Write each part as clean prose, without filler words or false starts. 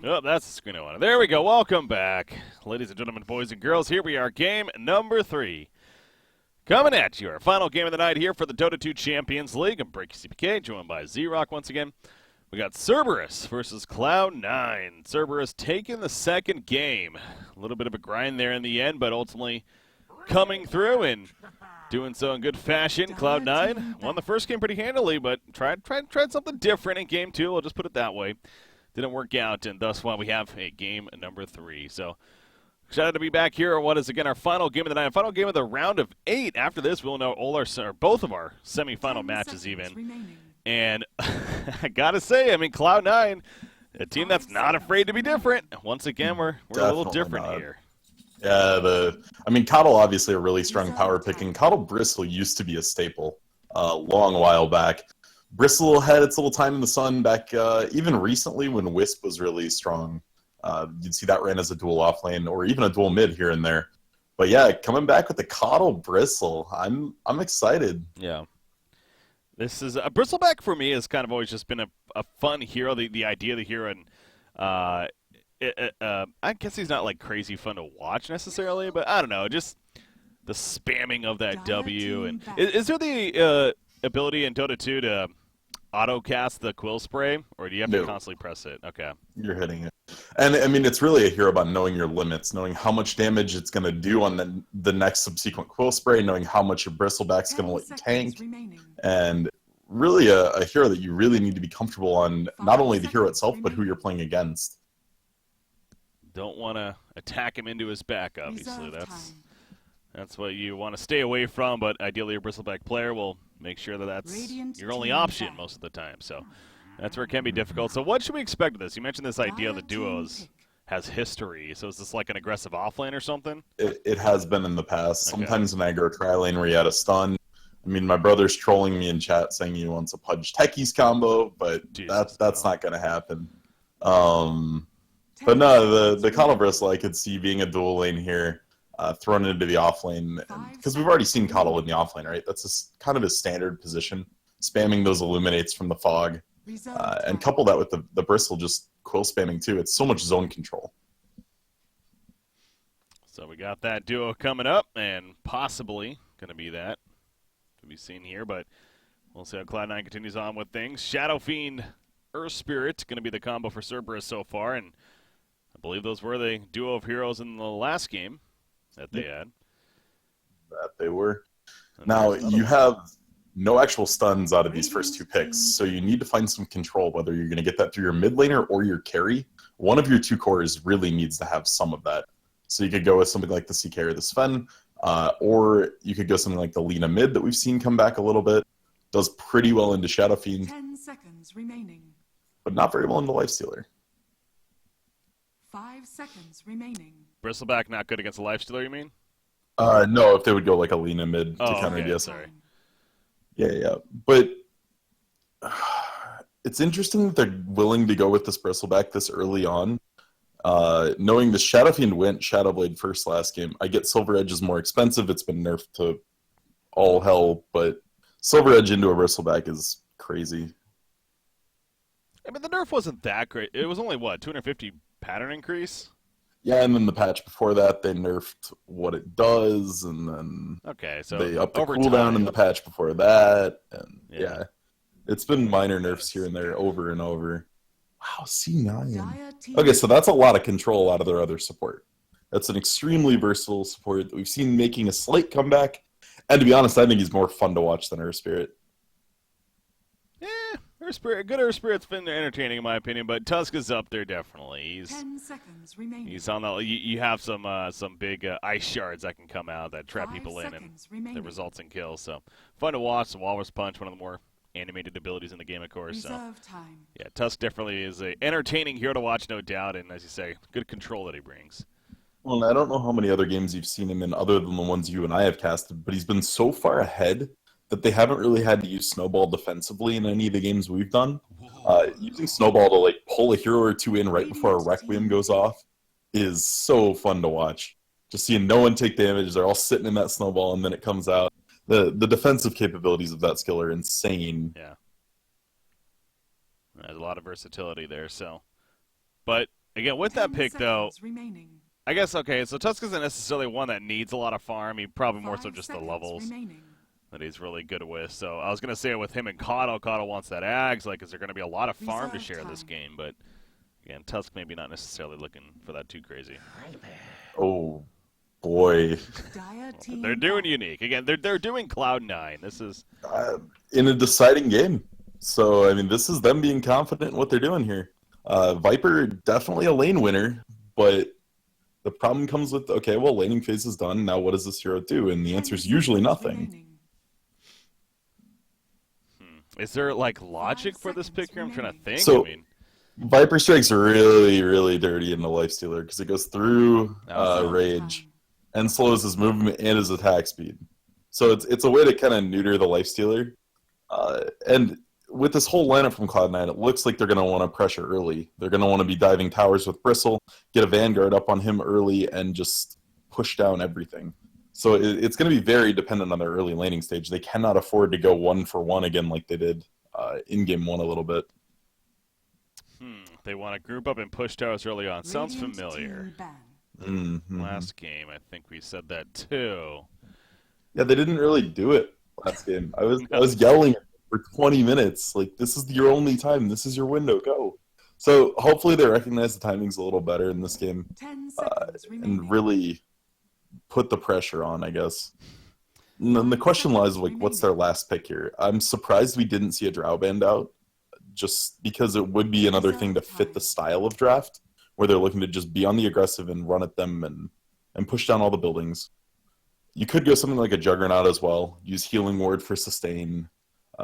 Oh, that's the screen I wanted. There we go. Welcome back. Ladies and gentlemen, boys and girls, here we are, game number 3. Coming at you, our final game of the night here for the Dota 2 Champions League. I'm Breaky CPK, joined by Z-Rock once again. We got Cerberus versus Cloud9. Cerberus taking the second game. A little bit of a grind there in the end, but ultimately coming through and doing so in good fashion. Cloud9 won the first game pretty handily, but tried something different in game 2. We'll just put it that way. Didn't work out, and thus why we have a game number 3. So excited to be back here on what is, again, our final game of the night. Final game of the round of 8. After this, we'll know all our, or both of our semifinal matches even. Remaining. And I got to say, I mean, Cloud9, a team that's not afraid to be different. Once again, we're a little different here. Yeah, I mean, Coddle obviously a really strong power pick, and Coddle Bristle used to be a staple a long while back. Bristle had its little time in the sun back even recently when Wisp was really strong. You'd see that ran as a dual offlane or even a dual mid here and there. But yeah, coming back with the Coddle Bristle, I'm excited. Yeah. This is a Bristleback for me has kind of always just been a fun hero. The idea of the hero, and I guess he's not like crazy fun to watch necessarily, but I don't know, just the spamming of that W. And is there the ability in Dota 2 to auto cast the Quill Spray, or do you have to constantly press it? Okay. You're hitting it. And I mean, it's really a hero about knowing your limits, knowing how much damage it's going to do on the next subsequent Quill Spray, knowing how much your Bristleback's going to let you tank, and really a hero that you really need to be comfortable on, not only the hero itself, but who you're playing against. Don't want to attack him into his back, obviously. That's what you want to stay away from, but ideally your Bristleback player will make sure that that's your only option most of the time. So that's where it can be difficult. So what should we expect of this? You mentioned this idea the duos has history. So is this like an aggressive offlane or something? It has been in the past. Okay. Sometimes when I go tri-lane where you had a stun, I mean, my brother's trolling me in chat saying he wants a Pudge Techies combo, but that's not going to happen. But no, the Coddle Bristle I could see being a dual lane here. Thrown into the offlane, because we've already seen Coddle in the offlane, right? That's kind of his standard position, spamming those illuminates from the fog, and couple that with the Bristle just quill spamming too. It's so much zone control. So we got that duo coming up, and possibly going to be that to be seen here, but we'll see how Cloud9 continues on with things. Shadow Fiend, Earth Spirit, going to be the combo for Cerberus so far, and I believe those were the duo of heroes in the last game that they had. That they were. Now, you have no actual stuns out of these first 2 picks, so you need to find some control, whether you're going to get that through your mid laner or your carry. One of your 2 cores really needs to have some of that. So you could go with something like the CK or the Sven, or you could go something like the Lina mid that we've seen come back a little bit. Does pretty well into Shadow Fiend. 10 seconds remaining. But not very well into Lifestealer. 5 seconds remaining. Bristleback not good against a Lifestealer, you mean? No, if they would go like a Lina mid to counter okay, DS. sorry. Yeah. But it's interesting that they're willing to go with this Bristleback this early on. Knowing the Shadow Fiend went Shadowblade first last game. I get Silver Edge is more expensive. It's been nerfed to all hell, but Silver Edge into a Bristleback is crazy. I mean, the nerf wasn't that great. It was only, what, 250 pattern increase? Yeah, and then the patch before that, they nerfed what it does, and then so they upped the over cooldown time. in the patch before that, and Yeah. it's been minor nerfs here and there over and over. Wow, C9. Okay, so that's a lot of control out of their other support. That's an extremely versatile support that we've seen making a slight comeback, and to be honest, I think he's more fun to watch than Earth Spirit. Earth Spirit, good Earth Spirit's been entertaining in my opinion, but Tusk is up there definitely. 10 seconds remaining. He's on the. You have some big ice shards that can come out that trap people in, and that results in kills. So fun to watch. The Walrus Punch, one of the more animated abilities in the game, of course. Reserve time. Yeah, Tusk definitely is a entertaining hero to watch, no doubt, and as you say, good control that he brings. Well, I don't know how many other games you've seen him in other than the ones you and I have casted, but he's been so far ahead that they haven't really had to use Snowball defensively in any of the games we've done. Using Snowball to like pull a hero or 2 in right before a Requiem goes off is so fun to watch. Just seeing no one take damage, they're all sitting in that Snowball, and then it comes out. The defensive capabilities of that skill are insane. Yeah. There's a lot of versatility there, so But again, with 10 that pick though, seconds remaining. I guess okay. So Tusk isn't necessarily one that needs a lot of farm. He probably more so 5 just the seconds levels remaining. that he's really good with. So I was gonna say with him and Caudle wants that Ags. Like, is there gonna be a lot of farm to Reserve share this time. game? But again, Tusk maybe not necessarily looking for that too crazy. Oh boy. Dire team They're doing double. unique again. They're doing Cloud9. This is In a deciding game. So, I mean, this is them being confident in what they're doing here. Viper, definitely a lane winner, but the problem comes with, okay, well, laning phase is done. Now what does this hero do? And the 10 answer is usually seconds nothing. remaining. Is there like logic 5 for this pick here? I'm trying to remaining. think. So- I mean, Viper Strike's really, really dirty in the Lifestealer because it goes through Reserve Rage time. and slows his movement and his attack speed. So it's a way to kind of neuter the Lifestealer. And with this whole lineup from Cloud9, it looks like they're going to want to pressure early. They're going to want to be diving towers with Bristle, get a Vanguard up on him early, and just push down everything. So it's going to be very dependent on their early laning stage. They cannot afford to go 1-for-1 again like they did in Game 1 a little bit. they want to group up and push towers early on. Sounds Radiant familiar. team ban. Mm-hmm. Last game, I think we said that too. Yeah, they didn't really do it last game. I was yelling for 20 minutes. Like, this is your only time. This is your window. Go. So hopefully they recognize the timing's a little better in this game 10 seconds remaining. and really put the pressure on, I guess. And then the question lies, like, what's their last pick here? I'm surprised we didn't see a Drow Band out, just because it would be another thing to fit the style of draft, where they're looking to just be on the aggressive and run at them and push down all the buildings. You could go something like a Juggernaut as well, use Healing Ward for sustain.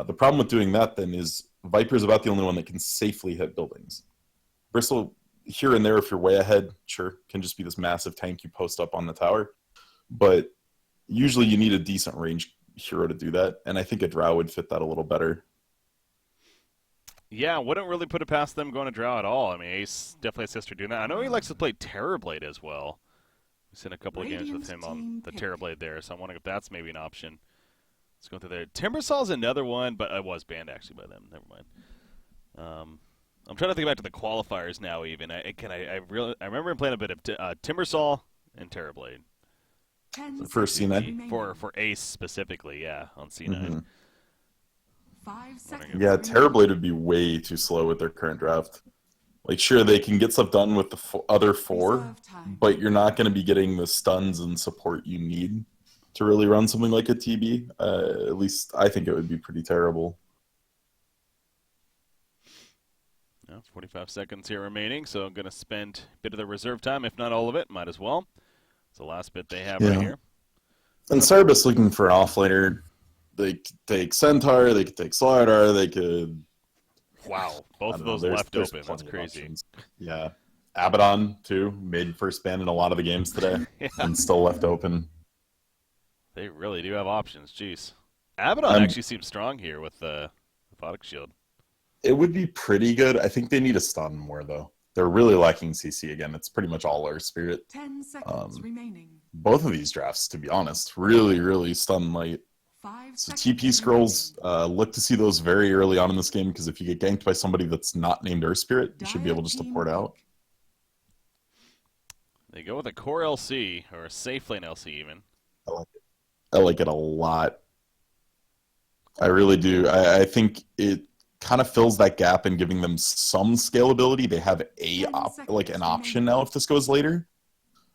The problem with doing that then is Viper's about the only one that can safely hit buildings. Bristle, here and there, if you're way ahead, sure, can just be this massive tank you post up on the tower. But usually you need a decent range hero to do that, and I think a Drow would fit that a little better. Yeah, wouldn't really put it past them going to Drow at all. I mean, Ace definitely has history doing that. I know he likes to play Terrorblade as well. We've seen a couple of games with him on the Terrorblade there, so I'm wondering if that's maybe an option. Let's go through there. Timbersaw's another one, but it was banned actually by them. Never mind. I'm trying to think back to the qualifiers now. Even I remember him playing a bit of Timbersaw and Terrorblade 10 For seconds C9? remaining. for Ace specifically. Yeah, on C9. Mm-hmm. 5 seconds Yeah, remaining. Terrorblade would be way too slow with their current draft. Like, sure, they can get stuff done with the other four, Reserve time. but you're not going to be getting the stuns and support you need to really run something like a TB. At least I think it would be pretty terrible. Yeah, 45 seconds here remaining, so I'm going to spend a bit of the reserve time, if not all of it. Might as well. It's the last bit they have right Yeah. here. And Cerberus looking for an offlaner. They could take Centaur, they could take Slardar, they could... Wow, both I of don't know, those there's- left there's open. That's plenty of crazy. options. Yeah. Abaddon, too, made first ban in a lot of the games today Yeah. and still left open. They really do have options. Jeez. Abaddon I'm- actually seems strong here with the Aphotic Shield. It would be pretty good. I think they need a stun more, though. They're really lacking CC again. It's pretty much all our spirit. 10 seconds remaining. Both of these drafts, to be honest, really, really stun light. 5 So seconds TP scrolls, look to see those very early on in this game, because if you get ganked by somebody that's not named Earth Spirit, you should be able just to port out. They go with a core LC, or a safe lane LC even. I like it a lot. I really do. I think it kind of fills that gap in giving them some scalability. They have an option now if this goes later,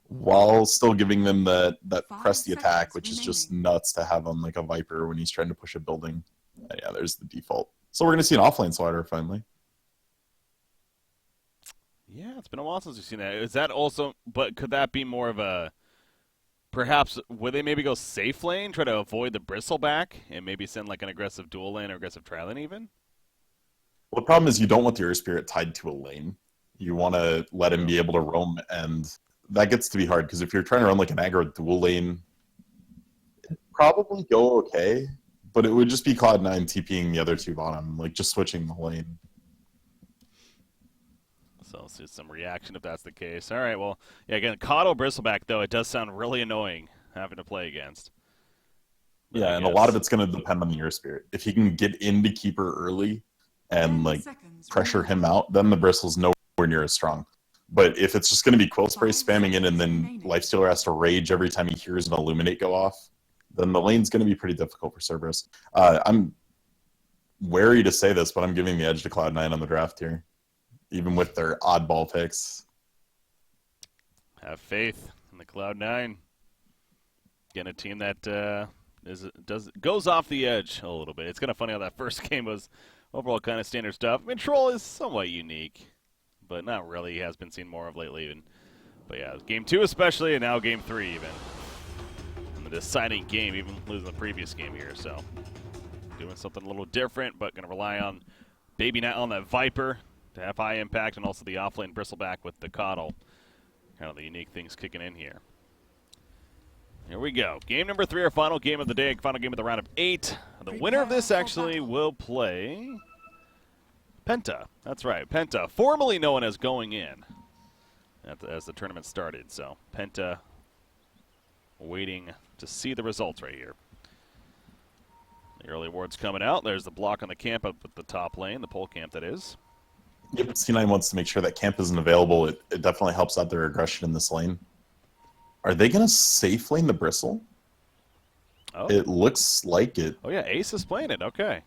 while still giving them that press the attack, which is just nuts to have on like a Viper when he's trying to push a building. And yeah, there's the default. So we're gonna see an offlane slider finally. Yeah, it's been a while since we've seen that. Is that also, but could that be more of a, perhaps, would they maybe go safe lane, try to avoid the bristleback, and maybe send like an aggressive dual lane or aggressive tri lane even? Well, the problem is you don't want the Earth Spirit tied to a lane. You want to let him be able to roam, and that gets to be hard, because if you're trying to run like an aggro dual lane, it'd probably go okay, but it would just be Cloud9 TPing the other two bottom, like just switching the lane. So let's see some reaction if that's the case. All right, well, yeah, again, Caudle Bristleback, though, it does sound really annoying having to play against. But Yeah, I and a lot of guess- it's going to depend on the Earth Spirit. If he can get into Keeper early and 10 like seconds pressure remaining. him out, then the Bristle's nowhere nowhere near as strong. But if it's just going to be Quill Spray spamming in and then Lifestealer has to rage every time he hears an Illuminate go off, then the lane's going to be pretty difficult for Cerberus. I'm wary to say this, but I'm giving the edge to Cloud9 on the draft here, even with their oddball picks. Have faith in the Cloud9. Again, a team that goes off the edge a little bit. It's kind of funny how that first game was overall kind of standard stuff. I mean, Troll is somewhat unique, but not really. He has been seen more of lately. Even. But yeah, game 2 especially, and now game 3 even. In the deciding game, even losing the previous game here. So doing something a little different, but going to rely on Baby Nat on that Viper to have high impact, and also the offlane Bristleback with the Coddle. Kind of the unique things kicking in here. Here we go. Game number 3, our final game of the day, final game of the round of 8. The winner of this actually will play Penta. That's right, Penta, formerly known as Going In as the tournament started. So Penta waiting to see the results right here. The early ward's coming out. There's the block on the camp up at the top lane, the pole camp that is. Yep, C9 wants to make sure that camp isn't available. It definitely helps out their aggression in this lane. Are they going to safe lane the Bristle? Oh. It looks like it. Oh, yeah, Ace is playing it. Okay.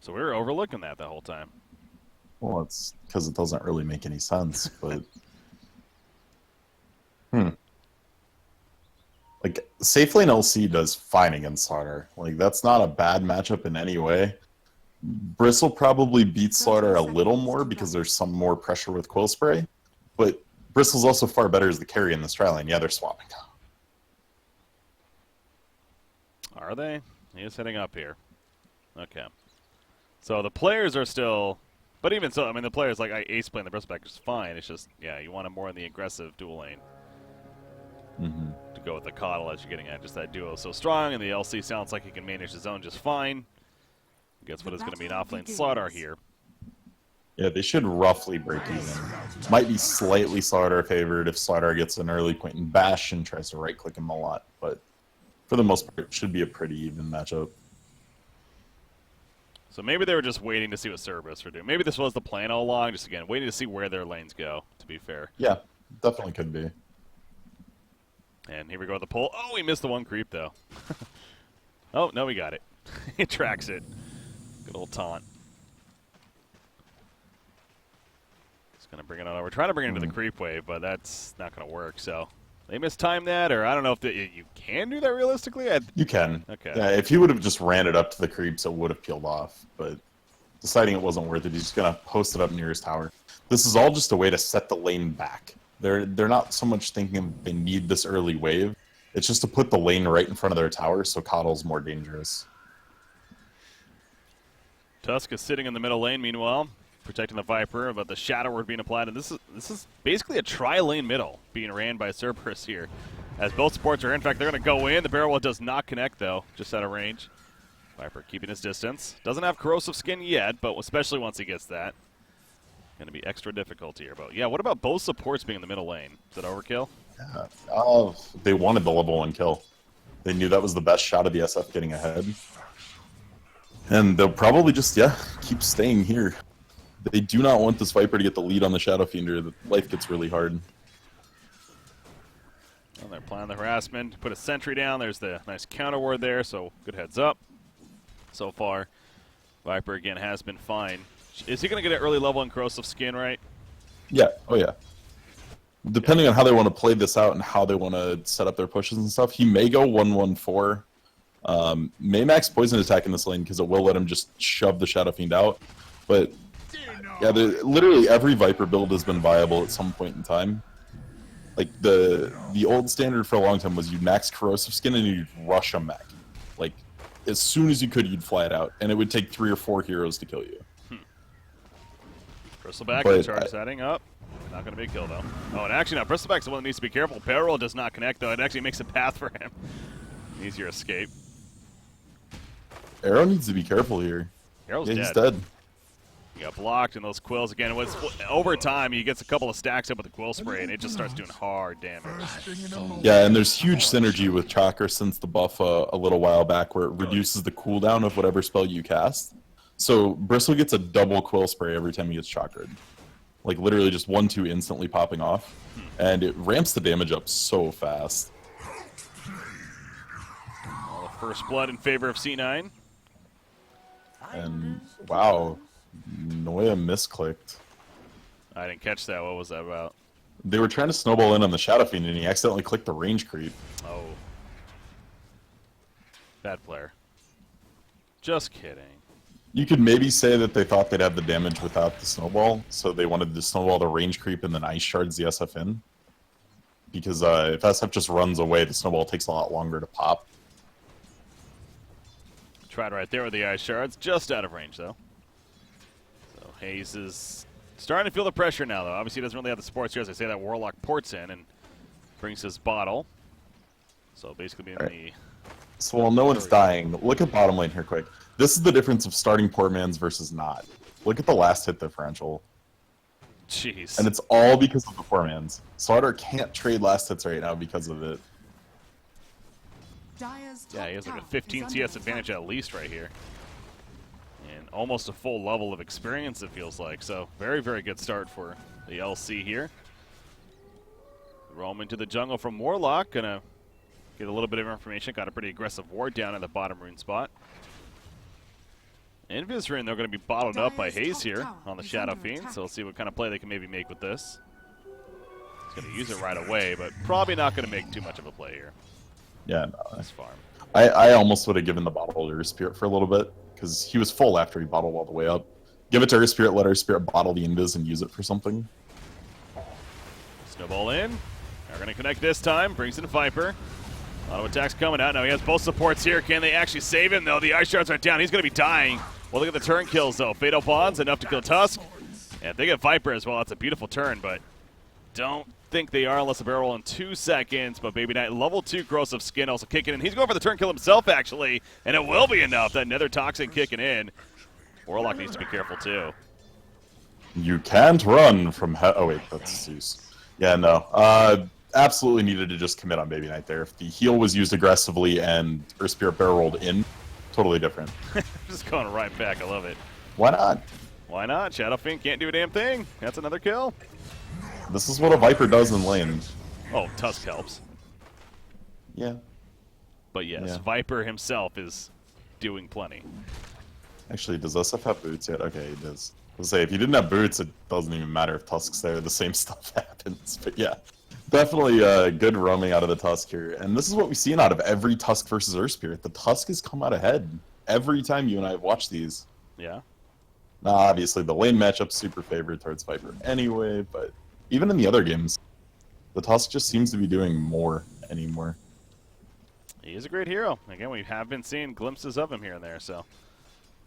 So we were overlooking that the whole time. Well, it's because it doesn't really make any sense, but... Like, safe lane LC does fine against Slaughter. Like, that's not a bad matchup in any way. Bristle probably beats Slaughter a little more because there's some more pressure with Quill Spray, but Bristle's also far better as the carry in this tri lane. Yeah, they're swapping. Are they? He is heading up here. Okay. So the players are still... But even so, I mean, the players, like Ace playing the Bristleback is fine. It's just, yeah, you want him more in the aggressive dual lane. To go with the Coddle as you're getting at. Just that duo is so strong, and the LC sounds like he can manage his own just fine. Guess what is going to be an offlane Slaughter here. Yeah, they should roughly break even. Might be slightly Slaughter favored if Slaughter gets an early point in Bash and tries to right-click him a lot, but for the most part, it should be a pretty even matchup. So maybe they were just waiting to see what Cerberus were doing. Maybe this was the plan all along, just again, waiting to see where their lanes go, to be fair. Yeah, definitely could be. And here we go with the pull. Oh, we missed the one creep, though. Oh, no, we got it. He tracks it. Good old taunt. Just going to bring it on over. We're trying to bring it into the creep wave, but that's not going to work, so... They mistimed that, or I don't know if you can do that realistically? You can. Okay. Yeah, if he would have just ran it up to the creeps, it would have peeled off, but deciding it wasn't worth it, he's just going to post it up near his tower. This is all just a way to set the lane back. They're not so much thinking they need this early wave. It's just to put the lane right in front of their tower so Coddle's more dangerous. Tusk is sitting in the middle lane, meanwhile, protecting the Viper, but the Shadow Word being applied. And this is basically a tri-lane middle being ran by Cerberus here. As both supports are in fact, they're going to go in. The barrel wall does not connect, though, just out of range. Viper keeping his distance. Doesn't have corrosive skin yet, but especially once he gets that. Going to be extra difficult here. But yeah, what about both supports being in the middle lane? Is that overkill? Yeah. Oh, they wanted the level 1 kill. They knew that was the best shot of the SF getting ahead. And they'll probably just, keep staying here. They do not want this Viper to get the lead on the Shadow Fiender. The life gets really hard. Well, they're planning the harassment. Put a sentry down. There's the nice counter ward there, so good heads up. So far, Viper, again, has been fine. Is he going to get an early level in corrosive skin, right? Yeah. Oh, yeah. Depending on how they want to play this out and how they want to set up their pushes and stuff, he may go 1-1-4. May max poison attack in this lane because it will let him just shove the Shadow Fiend out. But yeah, literally every Viper build has been viable at some point in time. Like the old standard for a long time was you'd max corrosive skin and you'd rush a mech. Like as soon as you could, you'd fly it out, and it would take 3 or 4 heroes to kill you. Bristleback, the charge setting up. Not going to be a kill, though. Oh, and actually, now, Bristleback's the one that needs to be careful. Barrel does not connect, though. It actually makes a path for him. Easier escape. Arrow needs to be careful here. Arrow's he's dead. He got blocked, and those quills, again, over time, he gets a couple of stacks up with the quill spray, and it just starts doing hard damage. Yeah, and there's huge synergy with Chakra since the buff a little while back where it reduces the cooldown of whatever spell you cast. So Bristle gets a double quill spray every time he gets chakra'd. Like literally just 1-2 instantly popping off. And it ramps the damage up so fast. Well, the first blood in favor of C9. And wow, Noya misclicked. I didn't catch that. What was that about? They were trying to snowball in on the Shadow Fiend and he accidentally clicked the range creep. Oh. Bad player. Just kidding. You could maybe say that they thought they'd have the damage without the snowball, so they wanted to snowball the range creep and then ice shards the SF in. Because if SF just runs away, the snowball takes a lot longer to pop. Tried right there with the ice shards. Just out of range, though. So Hayes is starting to feel the pressure now, though. Obviously, he doesn't really have the supports here. As I say, that Warlock ports in and brings his bottle. So basically being the... So while no one's dying, look at bottom lane here quick. This is the difference of starting poor man's versus not. Look at the last hit differential. Jeez. And it's all because of the poor man's. Slardar can't trade last hits right now because of it. Yeah, he has like a 15 CS advantage at least right here. And almost a full level of experience, it feels like. So very, very good start for the LC here. Roam into the jungle from Warlock. Gonna get a little bit of information. Got a pretty aggressive ward down at the bottom rune spot. Invis rune, they're going to be bottled up by Hayes here on the Shadow Fiend. So we'll see what kind of play they can maybe make with this. He's going to use it right away, but probably not going to make too much of a play here. Yeah, no. This farm. I almost would have given the bottle to Earth Spirit for a little bit, because he was full after he bottled all the way up. Give it to Earth Spirit, let Earth Spirit bottle the Invis and use it for something. Snowball in. They're going to connect this time. Brings in Viper. A lot of attacks coming out. Now he has both supports here. Can they actually save him, though? The ice shards are down. He's going to be dying. Well, look at the turn kills, though. Fatal Bonds, enough to kill Tusk. And they get Viper as well. That's a beautiful turn, but don't think they are unless a barrel roll in 2 seconds. But Baby Knight, level 2 Corrosive Skin also kicking in. He's going for the turn kill himself, actually, and it will be enough. That Nether Toxin kicking in. Warlock needs to be careful, too. You can't run from oh, wait, that's Zeus. Yeah, no. Absolutely needed to just commit on Baby Knight there. If the heal was used aggressively and Earth Spirit barrel rolled in, totally different. Just going right back. I love it. Why not? Why not? Shadow Fiend can't do a damn thing. That's another kill. This is what a Viper does in lane. Oh, Tusk helps. Yeah. But yes, Yeah. Viper himself is doing plenty. Actually, does SF have boots yet? Okay, he does. I'll say, if he didn't have boots, it doesn't even matter if Tusk's there. The same stuff happens. But yeah, definitely good roaming out of the Tusk here. And this is what we've seen out of every Tusk versus Earth Spirit. The Tusk has come out ahead every time you and I have watched these. Yeah. Now, obviously, the lane matchup's super favored towards Viper anyway, but even in the other games, the Tusk just seems to be doing more anymore. He is a great hero. Again, we have been seeing glimpses of him here and there, so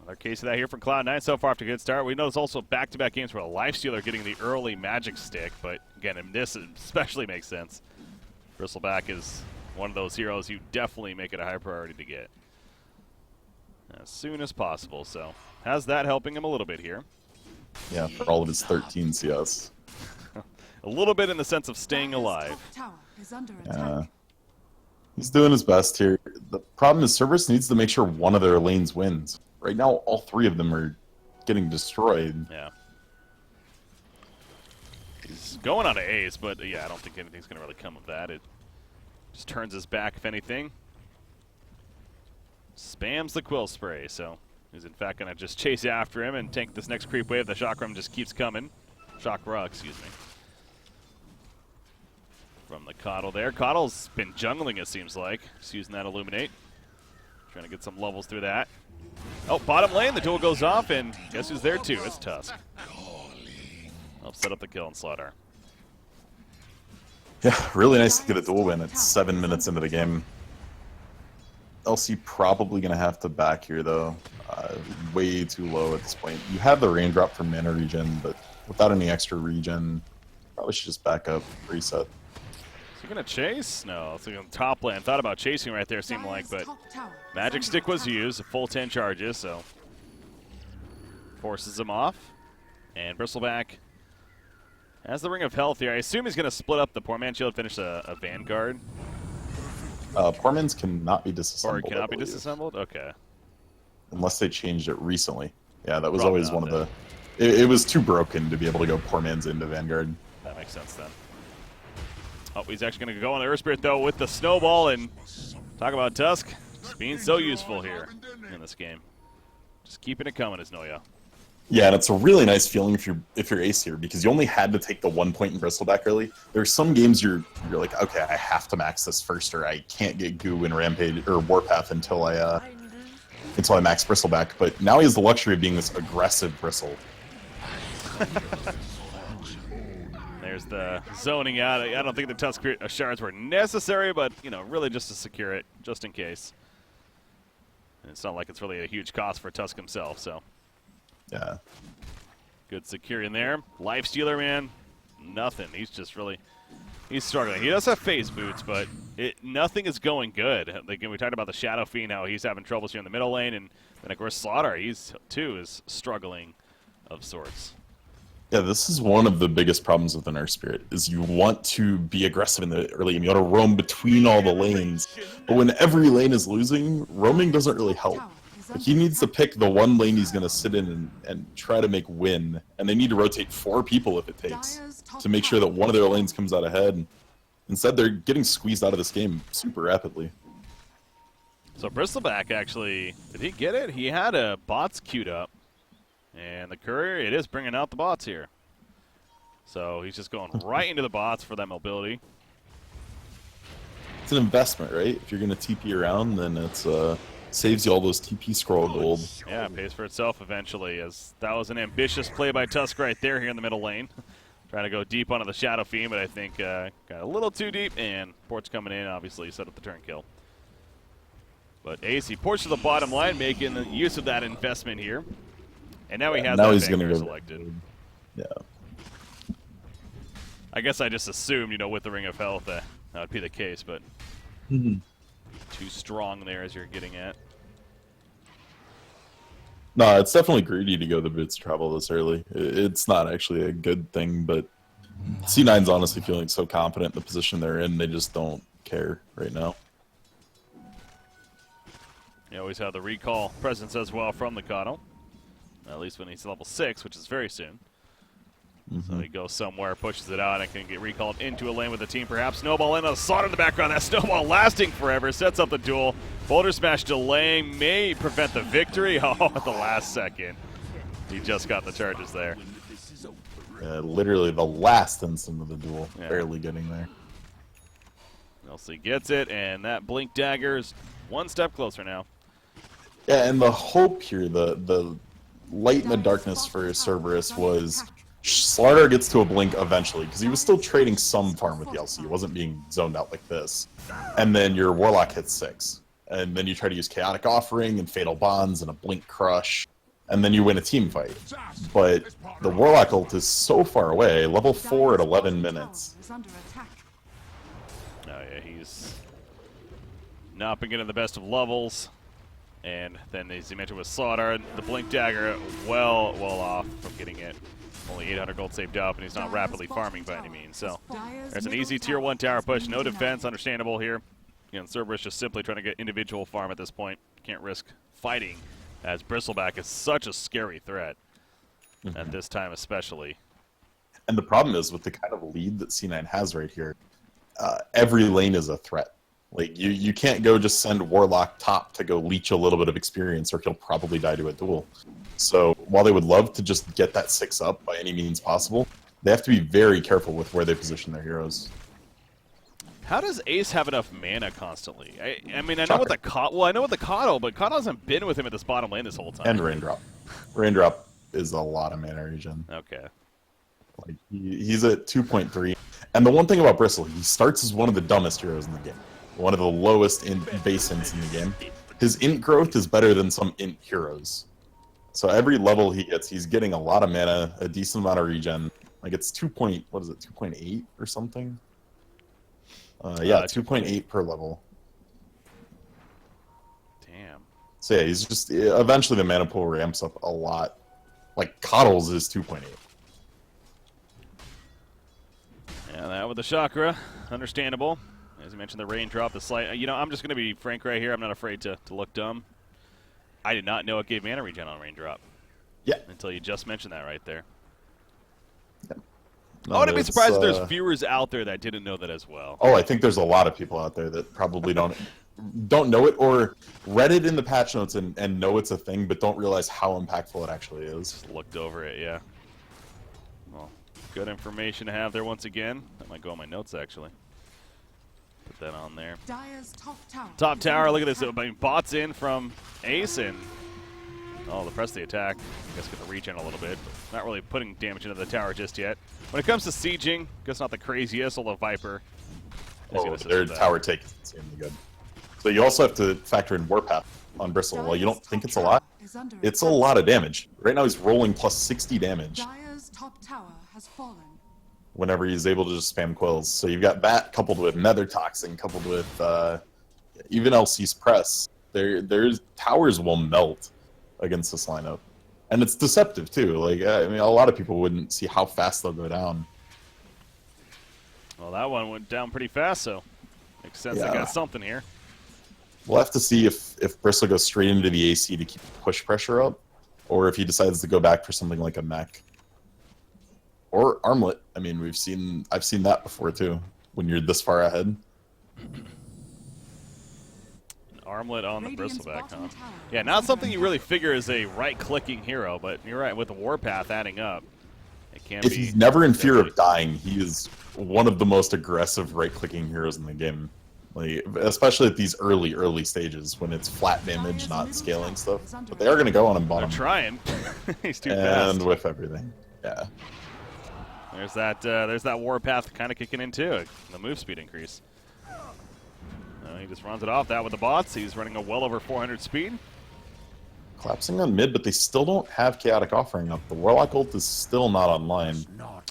another case of that here from Cloud9 so far after a good start. We know there's also back-to-back games where Lifestealer getting the early magic stick, but again, in this especially makes sense. Bristleback is one of those heroes you definitely make it a high priority to get as soon as possible, so has that helping him a little bit here. Yeah, for all of his 13 CS. A little bit in the sense of staying alive. Yeah. He's doing his best here. The problem is Cerberus needs to make sure one of their lanes wins. Right now, all 3 of them are getting destroyed. Yeah. He's going on to ace, but yeah, I don't think anything's going to really come of that. It just turns his back, if anything. Spams the Quill Spray, so he's in fact going to just chase after him and tank this next creep wave. The Chakram just keeps coming. Chakra, excuse me. From the Coddle there. Coddle's been jungling, it seems like. Just using that Illuminate. Trying to get some levels through that. Oh, bottom lane, the duel goes off, and guess who's there too? It's Tusk. I'll set up the kill on Slaughter. Yeah, really nice to get a duel win. It's 7 minutes into the game. LC probably going to have to back here, though. Way too low at this point. You have the raindrop from mana regen, but without any extra regen, probably should just back up, reset. Is he going to chase? No, it's like on top lane. Thought about chasing right there, seemed like, but Magic Stick was used, a full 10 charges, so forces him off. And Bristleback has the Ring of Health here. I assume he's going to split up the Poor Man Shield, finish a Vanguard. Poor Man's cannot be disassembled. Or cannot be disassembled? Okay. Unless they changed it recently. Yeah, that was Probably always not one of then. it was too broken to be able to go poor man's into Vanguard. That makes sense then. Oh, he's actually going to go on the Earth Spirit, though, with the snowball. And talk about Tusk just being so useful here in this game. Just keeping it coming is Noya. Yeah, and it's a really nice feeling if you're ace here, because you only had to take the 1 point in Bristleback early. There's some games you're like, okay, I have to max this first, or I can't get Goo in Rampage or Warpath until I max Bristleback. But now he has the luxury of being this aggressive Bristle. There's the zoning out. I don't think the Tusk shards were necessary, but, you know, really just to secure it, just in case. And it's not like it's really a huge cost for Tusk himself, so. Yeah. Good securing there. Life Stealer, man, nothing. He's just really, he's struggling. He does have phase boots, but nothing is going good. Like, we talked about the Shadow Fiend, how he's having troubles here in the middle lane, and then, of course, Slaughter, is struggling of sorts. Yeah, this is one of the biggest problems with an Earth Spirit, is you want to be aggressive in the early game. You want to roam between all the lanes. But when every lane is losing, roaming doesn't really help. Like, he needs to pick the one lane he's going to sit in and try to make win. And they need to rotate 4 people if it takes to make sure that one of their lanes comes out ahead. Instead, they're getting squeezed out of this game super rapidly. So Bristleback, actually, did he get it? He had a bots queued up. And the courier, it is bringing out the bots here. So he's just going right into the bots for that mobility. It's an investment, right? If you're going to TP around, then it's saves you all those TP scroll gold. Yeah, it pays for itself eventually, as that was an ambitious play by Tusk right there here in the middle lane. Trying to go deep onto the Shadow Fiend, but I think got a little too deep, and Port's coming in, obviously, set up the turn kill. But Ace, he ports to the bottom line, making the use of that investment here. And now he has now that he's Vanguard go selected. Yeah. I guess I just assumed, you know, with the Ring of Health that would be the case, but too strong there as you're getting at. No, it's definitely greedy to go the boots travel this early. It's not actually a good thing, but C9's honestly feeling so confident in the position they're in, they just don't care right now. You always have the recall presence as well from the Cotto. At least when he's level 6, which is very soon. So he goes somewhere, pushes it out, and can get recalled into a lane with the team. Perhaps Snowball in a slot in the background. That Snowball lasting forever. Sets up the duel. Boulder Smash delaying may prevent the victory. Oh, at the last second. He just got the charges there. Literally the last instant of the duel. Yeah. Barely getting there. LC gets it, and that Blink Dagger is one step closer now. Yeah, and the hope here, the light in the darkness for Cerberus was Slaughter gets to a blink eventually, because he was still trading some farm with the LC. He wasn't being zoned out like this. And then your Warlock hits 6. And then you try to use Chaotic Offering and Fatal Bonds and a Blink Crush. And then you win a team fight. But the Warlock ult is so far away, level 4 at 11 minutes. Oh yeah, he's not been getting the best of levels. And then, as you mentioned with Slaughter, the Blink Dagger well off from getting it. Only 800 gold saved up, and he's not rapidly farming by any means. So there's an easy tier 1 tower push. No defense, understandable here. Again, Cerberus just simply trying to get individual farm at this point. Can't risk fighting, as Bristleback is such a scary threat at this time especially. And the problem is, with the kind of lead that C9 has right here, every lane is a threat. Like, you can't go just send Warlock top to go leech a little bit of experience, or he'll probably die to a duel. So while they would love to just get that 6 up by any means possible, they have to be very careful with where they position their heroes. How does Ace have enough mana constantly? I mean, I know what the Cotto, but Cotto hasn't been with him at this bottom lane this whole time. And Raindrop. Raindrop is a lot of mana regen. Okay. Like, he's at 2.3. And the one thing about Bristle, he starts as one of the dumbest heroes in the game. One of the lowest in base ints in the game. His int growth is better than some int heroes. So every level he gets, he's getting a lot of mana, a decent amount of regen. Like, it's 2.8 or something? Yeah, 2.8 per level. Damn. So yeah, he's just, eventually the mana pool ramps up a lot. Like, Coddles is 2.8. Yeah, that with the chakra, understandable. As you mentioned, the raindrop, the slight. You know, I'm just going to be frank right here. I'm not afraid to look dumb. I did not know it gave mana regen on raindrop. Yeah. Until you just mentioned that right there. No, I wouldn't be it's, surprised if there's viewers out there that didn't know that as well. Oh, I think there's a lot of people out there that probably don't know it, or read it in the patch notes and know it's a thing, but don't realize how impactful it actually is. Just looked over it, yeah. Well, good information to have there once again. That might go on my notes, actually. Put that on there. Dire's top Top tower, look at this. Tower. I mean, bots in from Ace, and oh, the press the attack. I guess get the reach in a little bit, but not really putting damage into the tower just yet. When it comes to sieging, guess not the craziest, although Viper is gonna assist Their with that. tower take is insanely good. So you also have to factor in Warpath on Bristle. While you don't think it's a lot, it's a lot of damage. Right now he's rolling plus 60 damage Dire's top tower has fallen. whenever he's able to just spam quills. So you've got that coupled with Nether Toxin, coupled with even LC's press. There's towers will melt against this lineup. And it's deceptive too. Like, I mean, a lot of people wouldn't see how fast they'll go down. Well, that one went down pretty fast, so makes sense. I Yeah. got something here. We'll have to see if Bristle goes straight into the AC to keep push pressure up, or if he decides to go back for something like a mech. Or Armlet. I mean, I've seen that before too, when you're this far ahead. Armlet on the Radiant's bristleback, huh? bottom tower Yeah, is not under something you really attack. figure is a right-clicking hero, but you're right, with the Warpath adding up, it can If be... he's never in fear deadly. of dying, he is one of the most aggressive right-clicking heroes in the game. Like, especially at these early stages when it's flat damage, not scaling stuff. But they are going to go on him They're bottom trying. He's too and fast. with everything. Yeah. There's that Warpath kind of kicking in too, the move speed increase. He just runs it off. That with the bots. He's running a well over 400 speed. Collapsing on mid, but they still don't have Chaotic Offering up. The Warlock ult is still not online.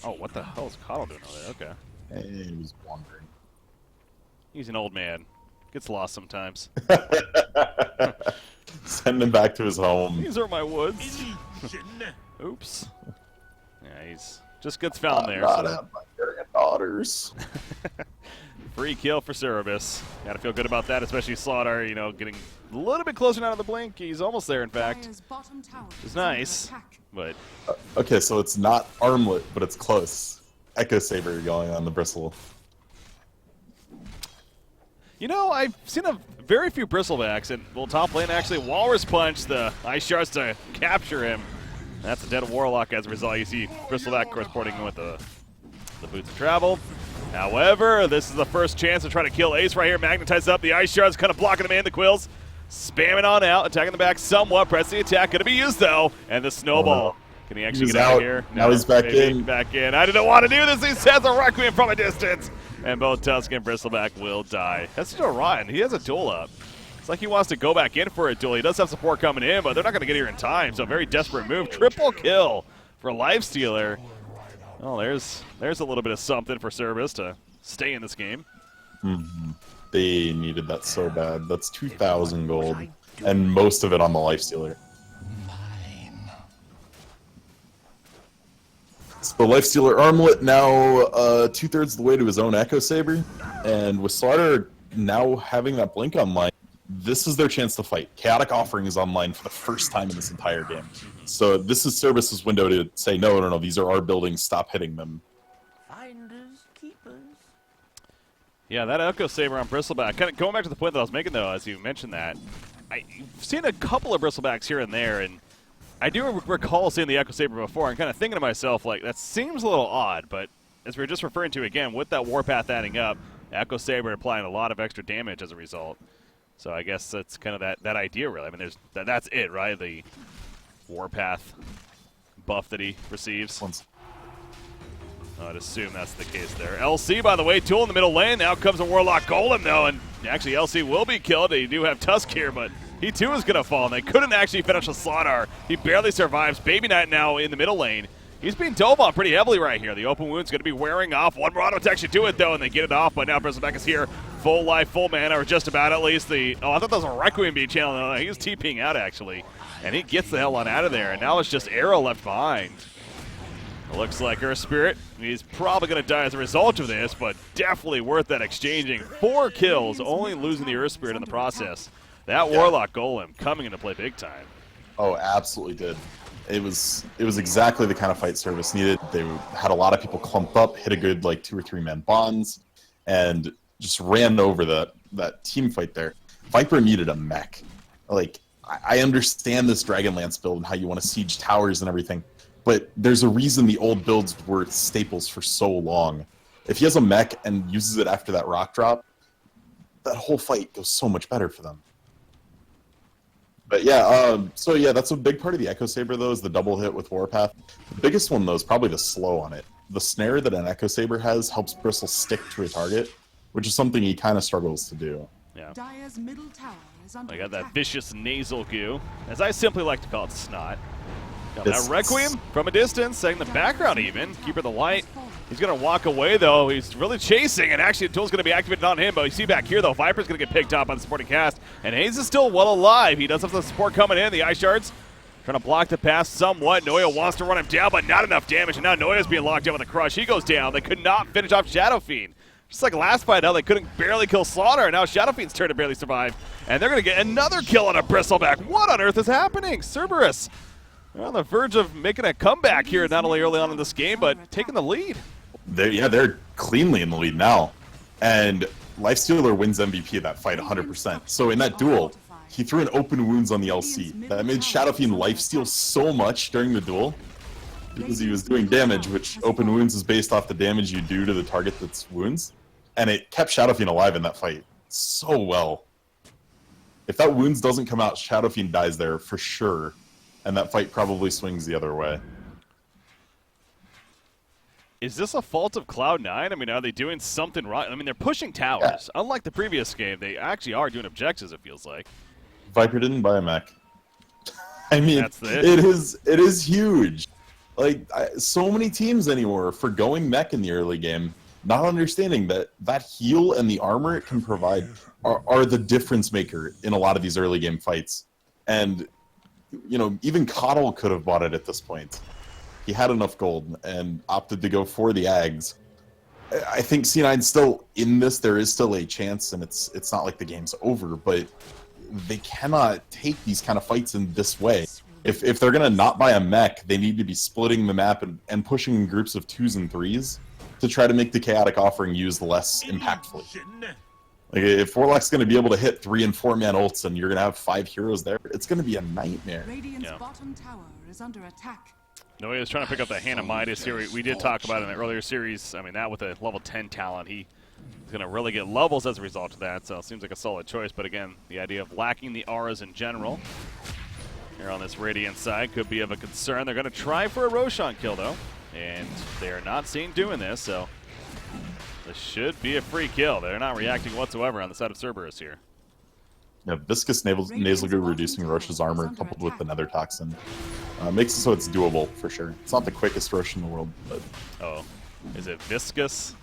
Oh, what the hell is Coddle doing over there? Okay. And he was wandering. He's an old man. Gets lost sometimes. Send him back to his home. These are my woods. Oops. Yeah, he's just gets found there. Not So. at my granddaughters. Free kill for Cerberus. Gotta feel good about that, especially Slaughter, you know, getting a little bit closer now to the blink. He's almost there, in fact. Dire's bottom tower Which is is under nice. attack. But Okay, so it's not Armlet, but it's close. Echo Saber going on the Bristle. you know, I've seen a very few bristlebacks, and well, top lane actually Walrus Punch the ice shards to capture him. That's a dead Warlock as a result. You see Bristleback corresponding with the boots of travel. However, this is the first chance to try to kill Ace right here. Magnetized up. The ice shards kind of blocking him in. The quills spamming on out, attacking the back somewhat. Press the attack. Going to be used though. And the snowball. Oh, no. Can he actually He's get out of out. here? Now he's back maybe in. Back in. I didn't want to do this. He sends a Requiem from a distance. And both Tusk and Bristleback will die. That's still Ryan. He has a duel up. It's like he wants to go back in for a duel. He does have support coming in, but they're not going to get here in time. So very desperate move. Triple kill for Lifestealer. Oh, there's a little bit of something for Cerberus to stay in this game. They needed that so bad. That's 2,000 gold, and most of it on the Lifestealer. So the Lifestealer Armlet now 2/3 of the way to his own Echo Saber, and with Slaughter now having that blink online, this is their chance to fight. Chaotic Offering is online for the first time in this entire game. So this is Cerberus' window to say, no, these are our buildings, stop hitting them. Finders, keepers. Yeah, that Echo Saber on Bristleback. Kind of going back to the point that I was making, though, as you mentioned that, I've seen a couple of Bristlebacks here and there, and I do recall seeing the Echo Saber before and kind of thinking to myself, like, that seems a little odd, but as we were just referring to again, with that Warpath adding up, Echo Saber applying a lot of extra damage as a result. So I guess that's kind of that idea, really. I mean, that's it, right? The Warpath buff that he receives. I'd assume that's the case there. LC, by the way, tool in the middle lane. Now comes a Warlock Golem, though, and actually LC will be killed. They do have Tusk here, but he too is going to fall, and they couldn't actually finish the Slaughter. He barely survives. Baby Knight now in the middle lane. He's being dove on pretty heavily right here. The open wound's going to be wearing off. One more auto to actually do it, though, and they get it off, but now Bristleback is here. Full life, full mana, or just about at least. Oh, I thought that was a Requiem being channeled. No, he was TPing out, actually, and he gets the hell on out of there, and now it's just Arrow left behind. It looks like Earth Spirit, he's probably going to die as a result of this, but definitely worth that exchanging. 4 kills, only losing the Earth Spirit in the process. That Warlock Golem coming into play big time. Oh, absolutely did. It was exactly the kind of fight Cerberus needed. They had a lot of people clumped up, hit a good like 2 or 3 man bonds, and just ran over that team fight there. Viper needed a mech. Like I understand this Dragonlance build and how you want to siege towers and everything, but there's a reason the old builds were staples for so long. If he has a mech and uses it after that rock drop, that whole fight goes so much better for them. But yeah, so yeah, that's a big part of the Echo Saber though, is the double hit with Warpath. The biggest one though is probably the slow on it. The snare that an Echo Saber has helps Bristle stick to a target, which is something he kind of struggles to do. Yeah. Dire's middle tower is under I got attack. that vicious nasal goo, as I simply like to call it, snot. Got It's- that Requiem from a distance, setting the background even. Keeper the light. Has fallen. He's going to walk away, though. He's really chasing, and actually, the tool's going to be activated on him. But you see back here, though, Viper's going to get picked up on the supporting cast. And Hayes is still well alive. He does have the support coming in. The Ice Shards trying to block the pass somewhat. Noya wants to run him down, but not enough damage. And now Noya's being locked down with a crush. He goes down. They could not finish off Shadow Fiend. Just like last fight, how they couldn't barely kill Slaughter. And now Shadow Fiend's turn to barely survive. And they're going to get another kill on a Bristleback. What on earth is happening? Cerberus, they're on the verge of making a comeback here, not only early on in this game, but taking the lead. They're cleanly in the lead now. And Lifestealer wins MVP of that fight 100%. So in that duel, he threw an open wounds on the LC. That made Shadow Fiend lifesteal so much during the duel because he was doing damage, which open wounds is based off the damage you do to the target that's wounds. And it kept Shadow Fiend alive in that fight so well. If that wounds doesn't come out, Shadow Fiend dies there for sure. And that fight probably swings the other way. Is this a fault of Cloud9? I mean, are they doing something right? I mean, they're pushing towers. Yeah. Unlike the previous game, they actually are doing objectives, it feels like. Viper didn't buy a mech. I mean, That's the it is huge. Like, so many teams anymore forgoing mech in the early game, not understanding that heal and the armor it can provide are the difference maker in a lot of these early game fights. And, you know, even Coddle could have bought it at this point. He had enough gold and opted to go for the Ags. I think C9's still in this. There is still a chance, and it's not like the game's over, but they cannot take these kind of fights in this way. If they're going to not buy a mech, they need to be splitting the map and pushing in groups of 2s and 3s to try to make the chaotic offering used less impactfully. Like, if Warlock's going to be able to hit 3 and 4-man ults and you're going to have 5 heroes there, it's going to be a nightmare. Radiant's Yeah. bottom tower is under attack. Noya's trying to pick up the Hannah Midas here. We did talk about it in the earlier series. I mean, that with a level 10 talent, he's going to really get levels as a result of that, so it seems like a solid choice. But again, the idea of lacking the auras in general here on this Radiant side could be of a concern. They're going to try for a Roshan kill, though, and they are not seen doing this, so this should be a free kill. They're not reacting whatsoever on the side of Cerberus here. Yeah, viscous nasal goo reducing Roche's armor coupled with the nether toxin makes it so it's doable for sure. It's not the quickest Roche in the world, but Oh, is it viscous?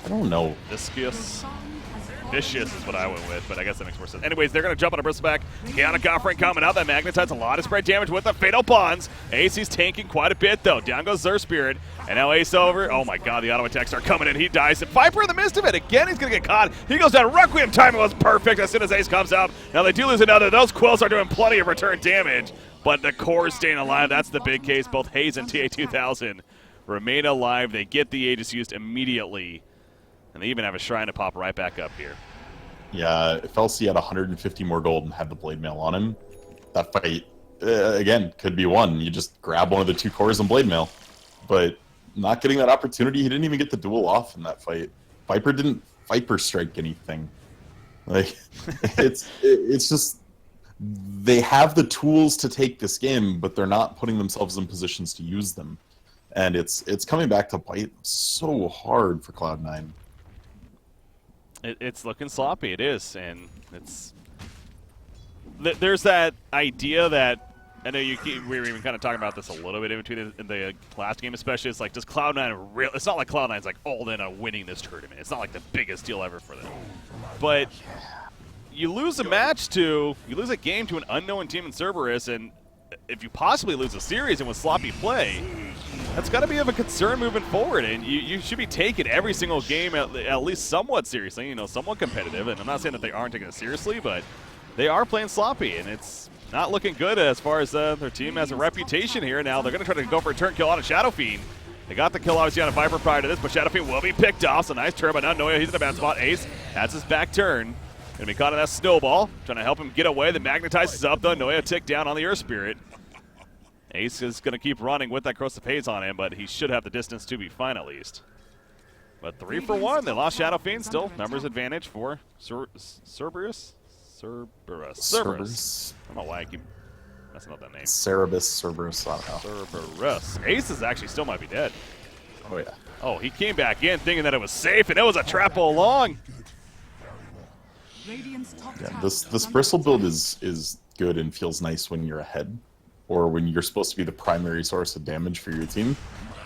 I don't know. Viscous? Song has fallen. Vicious is what I went with, but I guess that makes more sense. Anyways, they're going to jump on a Bristleback. Chaotic offering coming out. That magnetizes a lot of spread damage with the Fatal Bonds. AC's tanking quite a bit, though. Down goes Zer Spirit. And now Ace over. Oh my god, the auto attacks are coming in. He dies. And Viper in the midst of it. Again, he's going to get caught. He goes down. Requiem timing was perfect as soon as Ace comes out. Now they do lose another. Those quills are doing plenty of return damage, but the core is staying alive. That's the big case. Both Hayes and TA2000 remain alive. They get the Aegis used immediately. And they even have a shrine to pop right back up here. Yeah, if LC had 150 more gold and had the blade mail on him, that fight, again, could be won. You just grab one of the 2 cores and blade mail. But not getting that opportunity, he didn't even get the duel off in that fight. Viper didn't Viper strike anything. Like, it's just, they have the tools to take this game, but they're not putting themselves in positions to use them. And it's coming back to bite so hard for Cloud9. It's looking sloppy. It is, and it's there's that idea that I know we were even kind of talking about this a little bit in between the last game, especially. It's like, does Cloud9 real? It's not like Cloud9's like all in on winning this tournament. It's not like the biggest deal ever for them, but you lose a game to an unknown team in Cerberus, and if you possibly lose a series and with sloppy play, that's got to be of a concern moving forward, and you should be taking every single game at least somewhat seriously, somewhat competitive. And I'm not saying that they aren't taking it seriously, but they are playing sloppy, and it's not looking good as far as their team has a reputation here. Now they're going to try to go for a turn kill on a Shadow Fiend. They got the kill obviously on a Viper prior to this, but Shadow Fiend will be picked off. So nice turn, but now Noya, he's in a bad spot. Ace has his back turn. Going to be caught in that snowball. Trying to help him get away. The magnetizes up though. Noya tick down on the Earth Spirit. Ace is going to keep running with that Corrosive Haze on him, but he should have the distance to be fine at least. But 3 for 1. They lost Shadow Fiend. Still numbers advantage for Cerberus. I don't know why I keep messing up that name. Cerberus, I don't know. Cerberus. Ace is actually still might be dead. Oh, yeah. Oh, he came back in thinking that it was safe, and it was a trap all along. Yeah, this Bristle build is good and feels nice when you're ahead, or when you're supposed to be the primary source of damage for your team.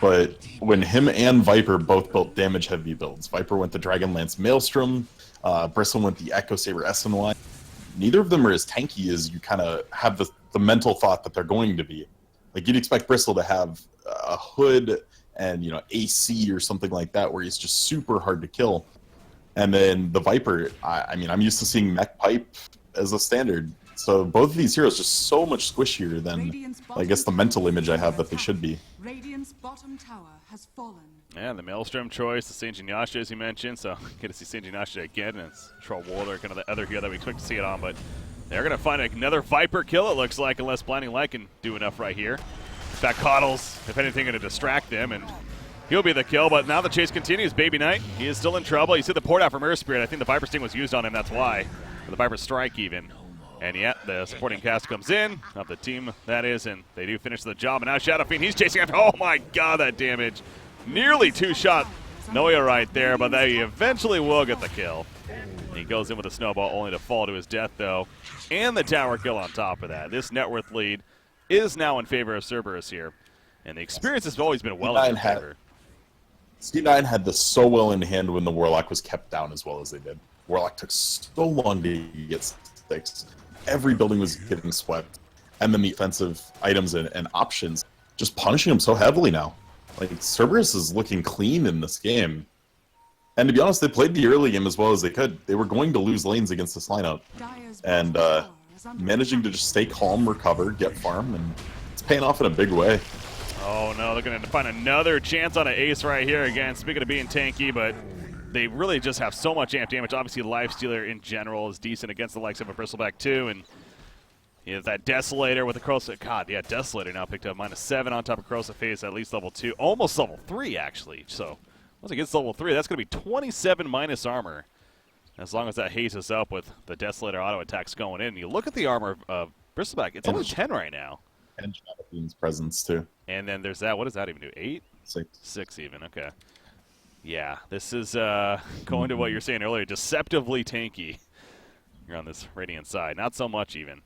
But when him and Viper both built damage-heavy builds, Viper went the Dragonlance Maelstrom, Bristle went the Echo Saber SNY. Neither of them are as tanky as you kind of have the mental thought that they're going to be. Like, you'd expect Bristle to have a hood and, you know, AC or something like that, where he's just super hard to kill. And then the Viper, I mean, I'm used to seeing Mech Pipe as a standard. So both of these heroes just so much squishier than, I guess, the mental image I have that they should be. Radiant's bottom tower has fallen. Yeah, the Maelstrom choice, the Saint Genyashi, as you mentioned. So get to see Saint Genyashi again, and it's Troll Warlord, kind of the other hero that we expect to see it on. But they're going to find another Viper kill, it looks like, unless Blinding Light can do enough right here. In fact, Coddle's, if anything, going to distract them, and he'll be the kill. But now the chase continues. Baby Knight, he is still in trouble. You see the port out from Earth Spirit. I think the Viper Sting was used on him, that's why. Or the Viper Strike, even. And yeah, the supporting cast comes in, of the team that is, and they do finish the job. And now Shadow Fiend, he's chasing after, oh my god, that damage. Nearly two-shot Noya right there, but they eventually will get the kill. And he goes in with a snowball, only to fall to his death, though. And the tower kill on top of that. This net worth lead is now in favor of Cerberus here. And the experience has always been well in their favor. C9 had this so well in hand when the Warlock was kept down as well as they did. Warlock took so long to get sticks. Every building was getting swept. And then the offensive items and options just punishing them so heavily now. Like, Cerberus is looking clean in this game. And to be honest, they played the early game as well as they could. They were going to lose lanes against this lineup. And managing to just stay calm, recover, get farm, and it's paying off in a big way. Oh no, they're going to find another chance on an ace right here again. Speaking of being tanky, but they really just have so much amp damage. Obviously, Lifestealer in general is decent against the likes of a Bristleback too, and he has that Desolator with the Corrosive. God, yeah, Desolator now picked up -7 on top of Corrosive Haze, at least level 2, almost level 3 actually. So once it gets level 3, that's going to be 27 minus armor, as long as that Haze is up with the Desolator auto attacks going in. You look at the armor of Bristleback; it's only 10 right now. And Shadow Fiend's presence too. And then there's that. What does that even do? 8? 6. 6 even. Okay. Yeah, this is going to what you're saying earlier, deceptively tanky. You're on this Radiant side, not so much even.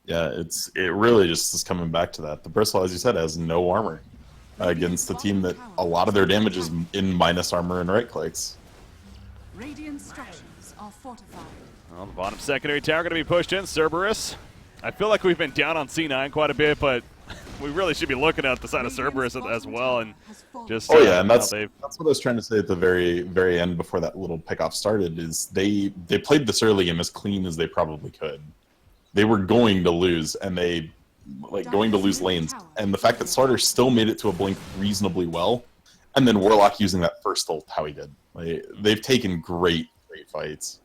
Yeah, it really just is coming back to that. The Bristle, as you said, has no armor against a team that a lot of their damage is in minus armor and right clicks. Radiant structures are fortified. Well, the bottom secondary tower going to be pushed in. Cerberus. I feel like we've been down on C9 quite a bit, but we really should be looking at the side of Cerberus as well, and just oh yeah, and that's what I was trying to say at the very end before that little pickoff started. Is they played this early game as clean as they probably could. They were going to lose, and they going to lose lanes, and the fact that Starter still made it to a blink reasonably well, and then Warlock using that first ult how he did. They've taken great fights.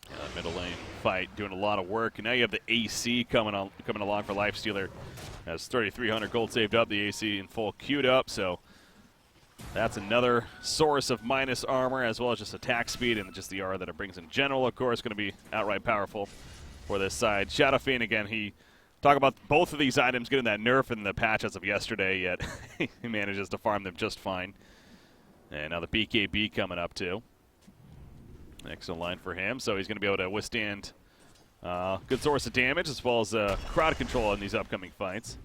Yeah, middle lane fight doing a lot of work, and now you have the AC coming along for Lifestealer. Has 3,300 gold saved up, the AC in full queued up, so that's another source of minus armor, as well as just attack speed and just the aura that it brings in general, of course, going to be outright powerful for this side. Shadow Fiend, again, he talk about both of these items getting that nerf in the patch as of yesterday, yet he manages to farm them just fine. And now the BKB coming up, too. Excellent line for him, so he's going to be able to withstand good source of damage as well as crowd control in these upcoming fights.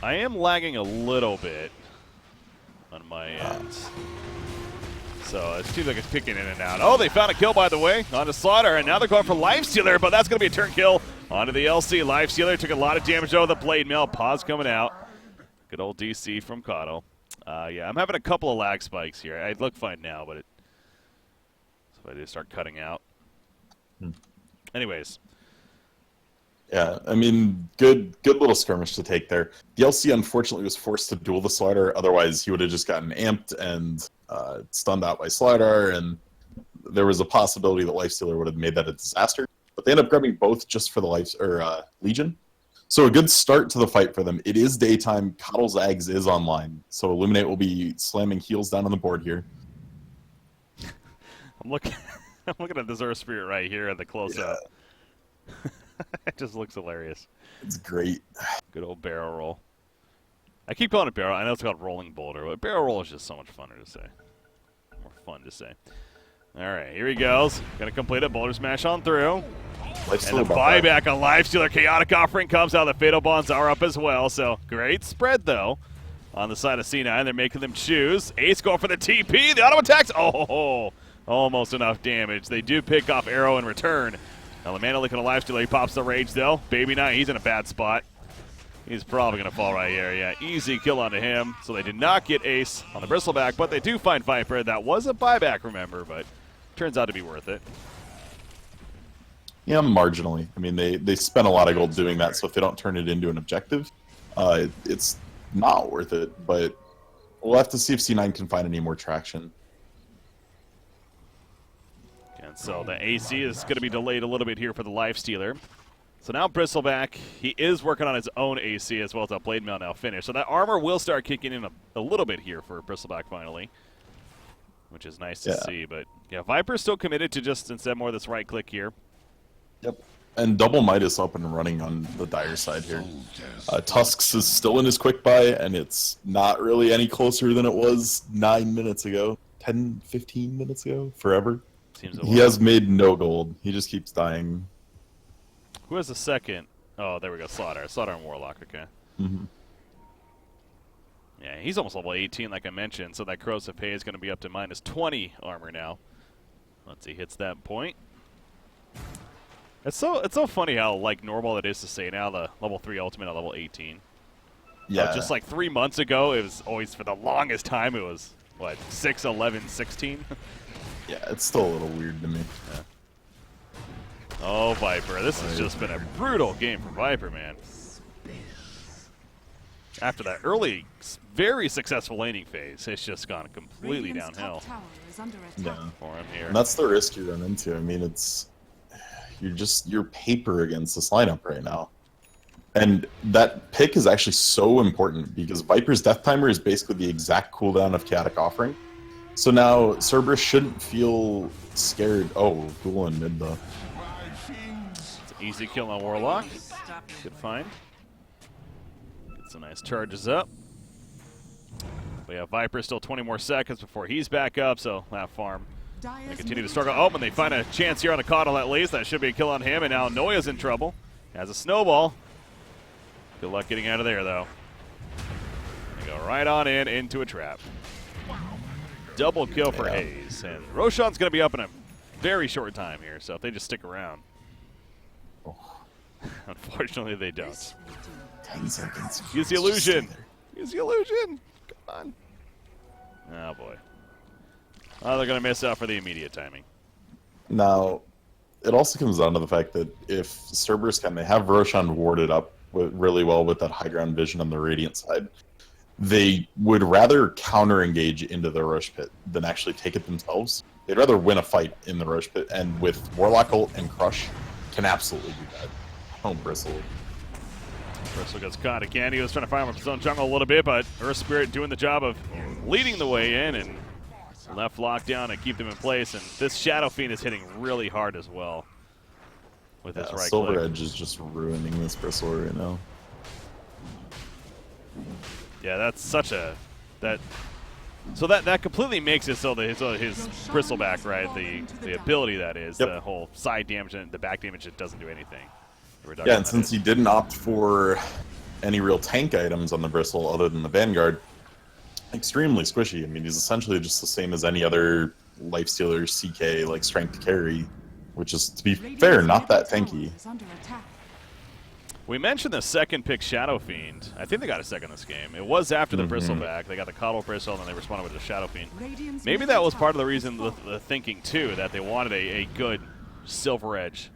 I am lagging a little bit on my end, so it seems like it's picking in and out. Oh, they found a kill, by the way, onto Slaughter, and now they're going for Lifestealer, but that's going to be a turn kill onto the LC. Lifestealer took a lot of damage over the blade mail. Pause coming out. Good old DC from Kato. Yeah, I'm having a couple of lag spikes here. I look fine now, but I do start cutting out. Anyways, Yeah, I mean, good little skirmish to take there. DLC unfortunately was forced to duel the Slider, otherwise he would have just gotten amped and stunned out by Slider, and there was a possibility that Lifestealer would have made that a disaster. But they end up grabbing both just for the Legion. So a good start to the fight for them. It is daytime. Coddle's Ags is online, so Illuminate will be slamming heals down on the board here. I'm looking at this Earth Spirit right here at the close-up. Yeah. It just looks hilarious. It's great. Good old barrel roll. I keep calling it barrel. I know it's called rolling boulder, but barrel roll is just so much funner to say. More fun to say. All right, here he goes. Gonna complete it. Boulder smash on through. And the buyback on Lifestealer. Chaotic Offering comes out. The Fatal Bonds are up as well. So great spread, though, on the side of C9. They're making them choose. Ace going for the TP. The auto attacks. Oh, almost enough damage. They do pick off Arrow in return. Now the Mana looking at Lifestealer. He pops the Rage, though. Baby Knight, he's in a bad spot. He's probably going to fall right here. Yeah, easy kill onto him. So they did not get Ace on the Bristleback, but they do find Viper. That was a buyback, remember, but turns out to be worth it. Yeah, marginally. I mean, they spent a lot of gold doing that, so if they don't turn it into an objective, it's not worth it. But we'll have to see if C9 can find any more traction. And so the AC is going to be delayed a little bit here for the Lifestealer. So now Bristleback, he is working on his own AC as well as that Blade Mail now finished. So that armor will start kicking in a little bit here for Bristleback finally, which is nice to see. But yeah, Viper's still committed to just instead more of this right click here. Yep. And Double Midas up and running on the Dire side here. Tusks is still in his quick buy, and it's not really any closer than it was 9 minutes ago. 10, 15 minutes ago? Forever. He has made no gold. He just keeps dying. Who has the second? Oh, there we go. Slaughter. Slaughter and Warlock, okay. Mm-hmm. Yeah, he's almost level 18, like I mentioned, so that Corrosive Pay is going to be up to minus 20 armor now. Once he hits that point. It's so funny how like normal it is to say now the level 3 ultimate at level 18. Yeah. Just like 3 months ago, it was always, for the longest time, it was, what, 6, 11, 16? Yeah, it's still a little weird to me. Yeah. Oh, Viper. This has just been a brutal game for Viper, man. After that early, very successful laning phase, it's just gone completely downhill for him here. And that's the risk you run into. I mean, you're paper against this lineup right now. And that pick is actually so important because Viper's Death Timer is basically the exact cooldown of Chaotic Offering. So now Cerberus shouldn't feel scared. Oh, cool in mid though. It's an easy kill on Warlock. Good find. Get some nice charges up. We have Viper still 20 more seconds before he's back up, so that farm. They continue to struggle. Oh, and they find a chance here on the Coddle at least. That should be a kill on him, and now Noya's in trouble. Has a snowball. Good luck getting out of there, though. They go right on into a trap. Double kill for Hayes. And Roshan's going to be up in a very short time here, so if they just stick around. Unfortunately, they don't. 10 seconds. Use the illusion. Use the illusion. Come on. Oh, boy. Oh, they're going to miss out for the immediate timing. Now, it also comes down to the fact that if Cerberus they have Roshan warded up really well with that high ground vision on the Radiant side, they would rather counter-engage into the Rosh Pit than actually take it themselves. They'd rather win a fight in the Rosh Pit, and with Warlock ult and Crush, can absolutely do that. Home Bristle. Bristle gets caught again. He was trying to fire him up his own jungle a little bit, but Earth Spirit doing the job of leading the way in and left lockdown and keep them in place. And this Shadow Fiend is hitting really hard as well with his right Silver click. Edge is just ruining this Bristle right now. Yeah, that's such a so that completely makes it so that his Bristleback, right? The ability that is, the whole side damage and the back damage, it doesn't do anything. Yeah, and since he didn't opt for any real tank items on the Bristle other than the Vanguard, extremely squishy. I mean, he's essentially just the same as any other Lifestealer CK, like strength carry, which is, to be fair, not that tanky. We mentioned the second pick Shadow Fiend. I think they got a second this game. It was after the Bristleback. They got the Coddle Bristle, and then they responded with the Shadow Fiend. Maybe that was part of the reason, the thinking, too, that they wanted a good Silver Edge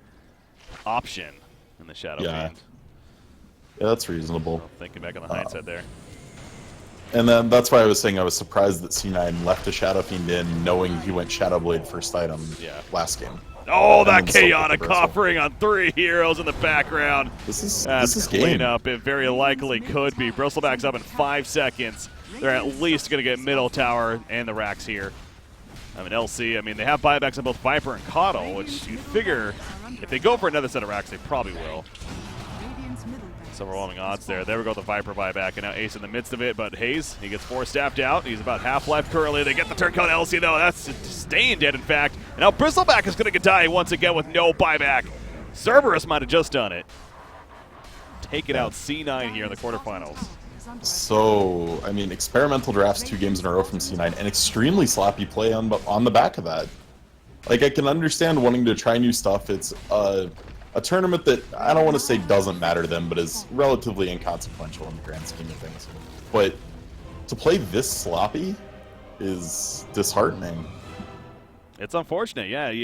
option in the Shadow Yeah. Fiend. Yeah, that's reasonable. So thinking back on the hindsight there. And then that's why I was saying I was surprised that C9 left a Shadow Fiend in, knowing he went Shadow Blade first item last game. Oh, that And then still chaotic took the Bristle. offering on 3 heroes in the background. This That's is game. cleanup. It very likely could be. Bristleback's up in 5 seconds. They're at least going to get middle tower and the racks here. I mean, LC, I mean, they have buybacks on both Viper and Coddle, which you'd figure if they go for another set of racks, they probably will. Radiant's middle barracks Some overwhelming is odds there. fallen. There we go, the Viper buyback, and now Ace in the midst of it, but Hayes, he gets 4 staffed out. He's about half life currently. They get the turn count. LC, though, that's staying dead, in fact. And now Bristleback is going to die once again with no buyback. Cerberus might have just done it. Taking out C9 here in the quarterfinals. So, I mean, experimental drafts 2 games in a row from C9, and extremely sloppy play on the back of that. Like, I can understand wanting to try new stuff. It's a tournament that I don't want to say doesn't matter to them, but is relatively inconsequential in the grand scheme of things. But to play this sloppy is disheartening. It's unfortunate, yeah. In